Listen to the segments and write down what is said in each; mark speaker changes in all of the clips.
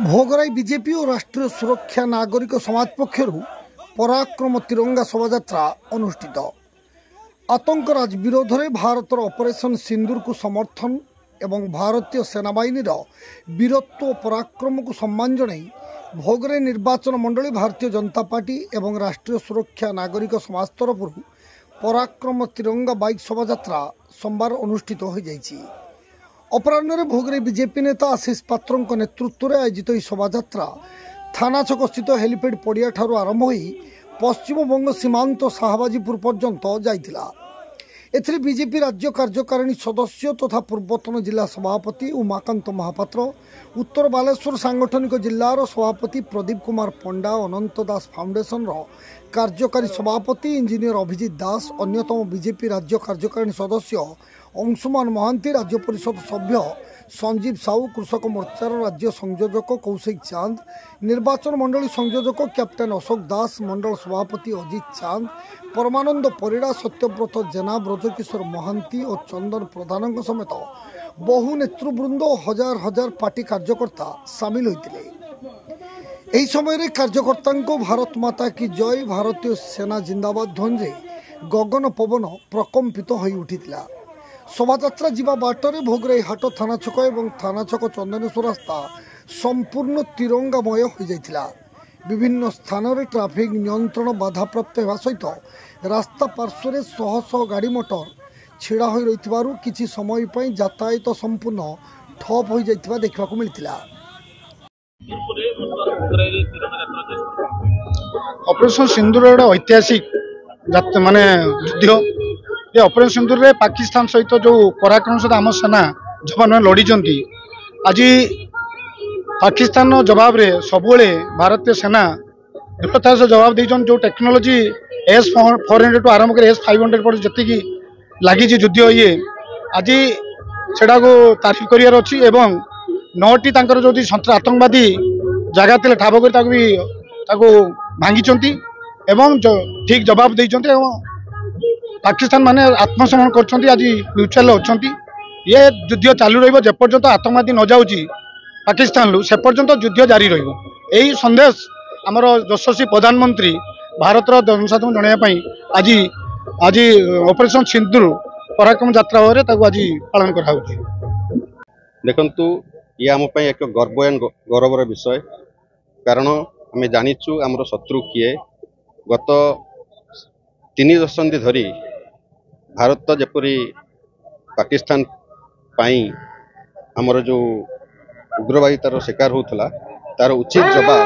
Speaker 1: Bhograi BJP और राष्ट्रीय सुरक्षा नागरिक समाज पक्षर पराक्रम तिरंगा शोभायात्रा अनुष्ठित। आतंकराज विरोध में भारतर ऑपरेशन सिंदूर को समर्थन एवं भारतीय सेनाबाहिनी वीरत्व और पराक्रम को सम्मान जणाई भोगराई निर्वाचन मंडली भारतीय जनता पार्टी एवं राष्ट्रीय सुरक्षा नागरिक समाज तरफ पराक्रम तिरंगा बाइक शोभायात्रा सोमवार अनुष्ठित हो जाइछि। अपराह्न भोगराई बीजेपी नेता आशीष पात्र नेतृत्व में आयोजित यह शोभायात्रा थाना छक स्थित हेलीपैड पड़िया ठारू आरंभ हो पश्चिमबंग सीमांत शाहबाजीपुर पर्यंत जाइथिला। एथिरे बीजेपी राज्य कार्यकारिणी सदस्य तथा पूर्वतन जिला सभापति उमाकांत महापात्र, उत्तर बालेश्वर सांगठनिक जिलार सभापति प्रदीप कुमार पंडा, अनंत दास फाउंडेशन कार्यकारी सभापति इंजीनियर अभिजित दास, अन्यतम बीजेपी राज्य कार्यकारिणी सदस्य अंशुमान महांती, राज्य परिषद सभ्य संजीव साहू, कृषक मोर्चार राज्य संयोजक कौशिक चांद, निर्वाचन मंडली संयोजक कैप्टेन अशोक दास, मंडल सभापति अजित चांद, परमानंद परिड़ा, सत्यव्रत जेना, ब्रजकिशोर महांती और चंदन प्रधान समेत बहु नेतृवृंद हजार हजार पार्टी कार्यकर्ता सामिल होते। यही समय कार्यकर्ता भारत माता की जय, भारतीय सेना जिंदाबाद ध्वनि गगन पवन प्रकम्पित हो उठिला। शोभायात्रा जीवा बाटर भोगराई हाट थाना छक और थाना छक चंदनेश्वर रास्ता संपूर्ण तिरंगामय हो जाइथिला। विभिन्न स्थान में ट्राफिक नियंत्रण बाधाप्राप्त होगा सहित रास्ता पार्श्व शह शह गाड़ी मोटर छिड़ा हो रही किसी समय पर यातायात संपूर्ण ठप हो जाइथिबा देखा मिलता।
Speaker 2: ऑपरेशन सिंदूर ऐतिहासिक माने युद्ध ये ऑपरेशन सिंदूर रे पाकिस्तान सहित जो पराक्रम सहित आम सेना जवान मैंने लड़ी आज पाकिस्तान जवाब रे सबुले भारतीय सेना दृढ़तार से जवाब देछन। जो टेक्नोलोजी S-400 टू आरंभ कर S-500 पर जी लगी युद्ध ये आज से तारीफ कर अच्छी एवं 9टी जो आतंकवादी जगह थे ठाब कर भांगी एवं ठीक जवाब देते। पाकिस्तान माने आत्मसमर्पण कर आज म्यूचुअल अच्छा ये युद्ध चालू रपर्यंत आतंकवादी न जाऊँगी पाकिस्तान लु से पर्यंत युद्ध जारी रही संदेश आमर यशस्वी प्रधानमंत्री भारत जनसाधारण जनवाई आज आज ऑपरेशन सिंदूर पराक्रम यात्रा आज पालन करा
Speaker 3: देखंतु ये आम एक गौरवर विषय कारण आम जाचु आमर शत्रु किए गत 3 दशंधि धरी भारत जपरी पाकिस्तान पाई आमर जो उग्रवादी तार शिकार होता तार उचित जवाब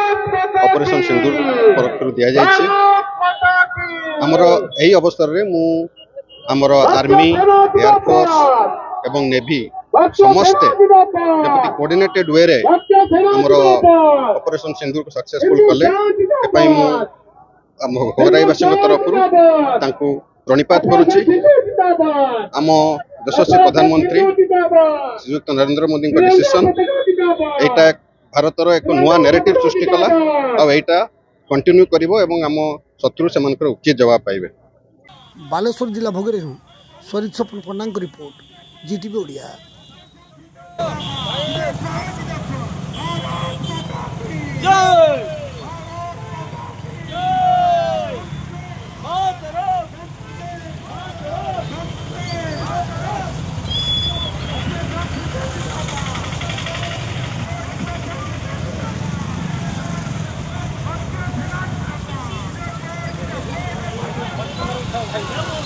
Speaker 3: ऑपरेशन सिंदूर तरफ दि जाए। आमर यही अवसर रे मु आमर आर्मी, एयरफोर्स एवं नेवी समस्ते जब कोऑर्डिनेटेड वे रे आमर ऑपरेशन सिंदूर को सक्सेसफुल कले भोगराईवासी तरफ प्रणिपात करुच्ची। आम यशस्वी प्रधानमंत्री श्रीयुक्त नरेंद्र मोदी डिसीजन यहाँ भारतर एक नुआ नैरेटिव सृष्टि कला आईटा कंटिन्यू करिवो एवं आम शत्रु से उचित जवाब पाइबे।
Speaker 1: बालेश्वर जिला भोगराई स्वरित स्वप्न पंडा रिपोर्ट, जीटीवी ओडिया।
Speaker 4: Hey.